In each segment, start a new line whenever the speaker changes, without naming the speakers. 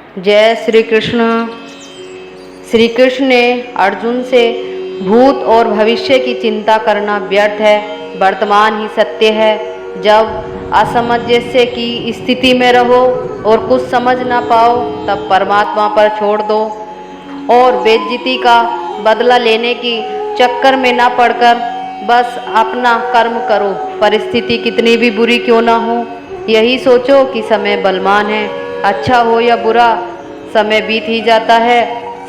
जय श्री कृष्ण। श्री कृष्ण ने अर्जुन से भूत और भविष्य की चिंता करना व्यर्थ है, वर्तमान ही सत्य है। जब असमंजस्य की स्थिति में रहो और कुछ समझ ना पाओ तब परमात्मा पर छोड़ दो और बेइज्जती का बदला लेने की चक्कर में ना पड़कर बस अपना कर्म करो, परिस्थिति कितनी भी बुरी क्यों ना हो। यही सोचो कि समय बलवान है, अच्छा हो या बुरा समय बीत ही जाता है।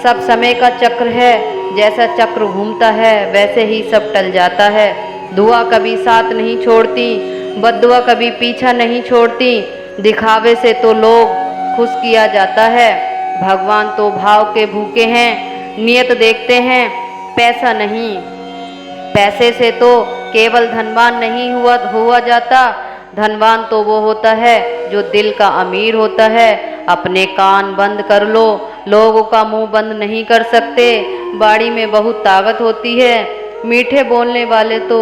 सब समय का चक्र है, जैसा चक्र घूमता है वैसे ही सब टल जाता है। दुआ कभी साथ नहीं छोड़ती, बद्दुआ कभी पीछा नहीं छोड़ती। दिखावे से तो लोग खुश किया जाता है, भगवान तो भाव के भूखे हैं, नियत देखते हैं पैसा नहीं। पैसे से तो केवल धनवान नहीं हुआ जाता, धनवान तो वो होता है जो दिल का अमीर होता है। अपने कान बंद कर लो, लोगों का मुंह बंद नहीं कर सकते। बाड़ी में बहुत ताकत होती है, मीठे बोलने वाले तो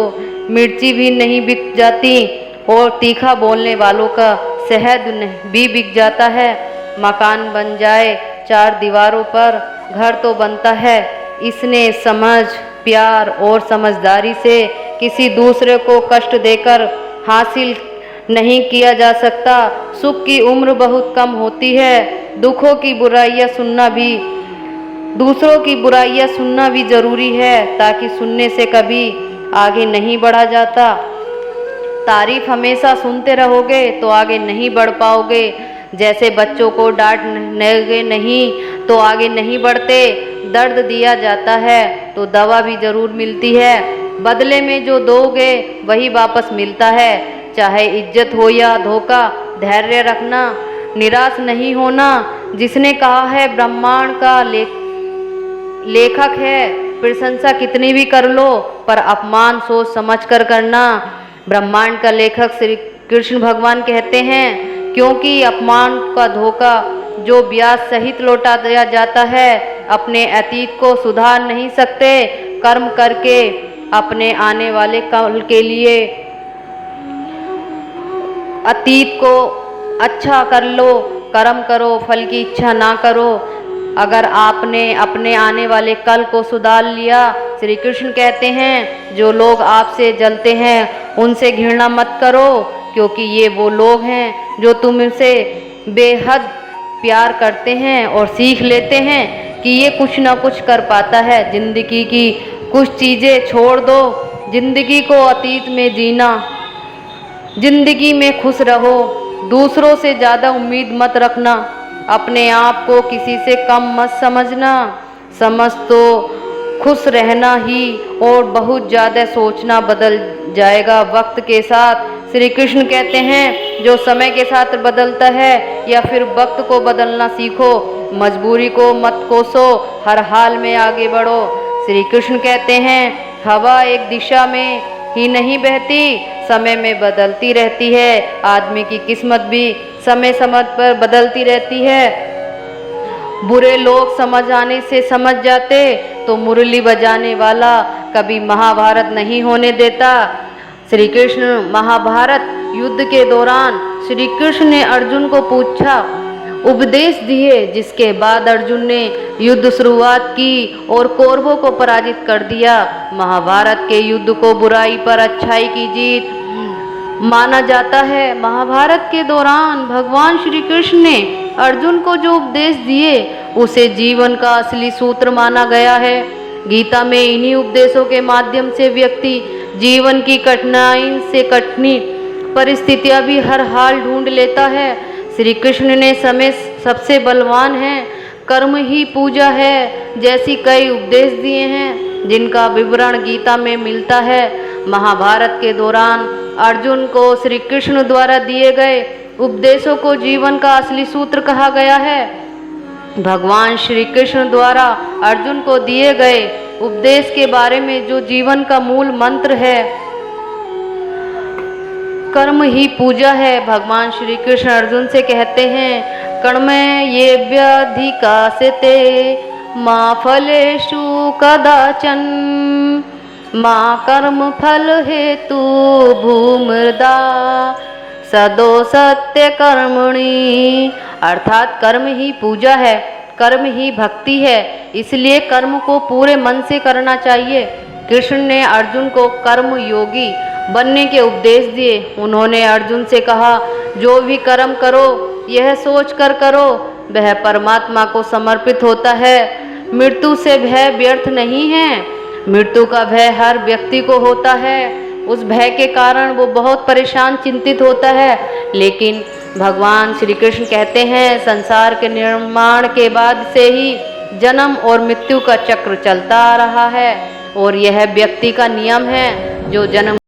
मिर्ची भी नहीं बिक जाती और तीखा बोलने वालों का शहद भी बिक जाता है। मकान बन जाए चार दीवारों पर, घर तो बनता है। इसने समझ, प्यार और समझदारी से किसी दूसरे को कष्ट देकर हासिल नहीं किया जा सकता। सुख की उम्र बहुत कम होती है, दुखों की बुराइयां सुनना भी, दूसरों की बुराइयां सुनना भी जरूरी है, ताकि सुनने से कभी आगे नहीं बढ़ा जाता। तारीफ हमेशा सुनते रहोगे तो आगे नहीं बढ़ पाओगे। जैसे बच्चों को डांटने नहीं तो आगे नहीं बढ़ते, दर्द दिया जाता है तो दवा भी जरूर मिलती है। बदले में जो दोगे वही वापस मिलता है, चाहे इज्जत हो या धोखा। धैर्य रखना, निराश नहीं होना। जिसने कहा है ब्रह्मांड का लेखक है, प्रशंसा कितनी भी कर लो पर अपमान सोच समझ कर करना। ब्रह्मांड का लेखक श्री कृष्ण भगवान कहते हैं, क्योंकि अपमान का धोखा जो ब्याज सहित लौटा दिया जाता है। अपने अतीत को सुधार नहीं सकते, कर्म करके अपने आने वाले कल के लिए अतीत को अच्छा कर लो। कर्म करो, फल की इच्छा ना करो। अगर आपने अपने आने वाले कल को सुधार लिया, श्री कृष्ण कहते हैं जो लोग आपसे जलते हैं उनसे घृणा मत करो, क्योंकि ये वो लोग हैं जो तुमसे बेहद प्यार करते हैं और सीख लेते हैं कि ये कुछ ना कुछ कर पाता है। जिंदगी की कुछ चीज़ें छोड़ दो, जिंदगी को अतीत में जीना, जिंदगी में खुश रहो। दूसरों से ज़्यादा उम्मीद मत रखना, अपने आप को किसी से कम मत समझना। समझ तो खुश रहना ही, और बहुत ज़्यादा सोचना बदल जाएगा वक्त के साथ। श्री कृष्ण कहते हैं जो समय के साथ बदलता है या फिर वक्त को बदलना सीखो, मजबूरी को मत कोसो, हर हाल में आगे बढ़ो। श्री कृष्ण कहते हैं हवा एक दिशा में ही नहीं बहती, समय में बदलती रहती है। आदमी की किस्मत भी समय समय पर बदलती रहती है। बुरे लोग समझ आने से समझ जाते तो मुरली बजाने वाला कभी महाभारत नहीं होने देता। श्री कृष्ण महाभारत युद्ध के दौरान श्री कृष्ण ने अर्जुन को पूछा, उपदेश दिए, जिसके बाद अर्जुन ने युद्ध शुरुआत की और कौरवों को पराजित कर दिया। महाभारत के युद्ध को बुराई पर अच्छाई की जीत माना जाता है। महाभारत के दौरान भगवान श्री कृष्ण ने अर्जुन को जो उपदेश दिए उसे जीवन का असली सूत्र माना गया है। गीता में इन्हीं उपदेशों के माध्यम से व्यक्ति जीवन की कठिनाई से कठिन परिस्थितियां भी हर हाल ढूंढ लेता है। श्री कृष्ण ने समय सबसे बलवान है, कर्म ही पूजा है जैसी कई उपदेश दिए हैं, जिनका विवरण गीता में मिलता है। महाभारत के दौरान अर्जुन को श्री कृष्ण द्वारा दिए गए उपदेशों को जीवन का असली सूत्र कहा गया है। भगवान श्री कृष्ण द्वारा अर्जुन को दिए गए उपदेश के बारे में जो जीवन का मूल मंत्र है, कर्म ही पूजा है। भगवान श्री कृष्ण अर्जुन से कहते हैं, कर्म ये व्यधिकासते माँ फलेषु कदाचन, माँ कर्म फल हेतु भूमृदा, सदो सत्य कर्मणि अर्थात कर्म ही पूजा है, कर्म ही भक्ति है, इसलिए कर्म को पूरे मन से करना चाहिए। कृष्ण ने अर्जुन को कर्म योगी बनने के उपदेश दिए। उन्होंने अर्जुन से कहा, जो भी कर्म करो यह सोच कर करो वह परमात्मा को समर्पित होता है। मृत्यु से भय व्यर्थ नहीं है। मृत्यु का भय हर व्यक्ति को होता है। उस भय के कारण वो बहुत परेशान चिंतित होता है, लेकिन भगवान श्री कृष्ण कहते हैं संसार के निर्माण के बाद से ही जन्म और मृत्यु का चक्र चलता आ रहा है और यह व्यक्ति का नियम है। जो जन्म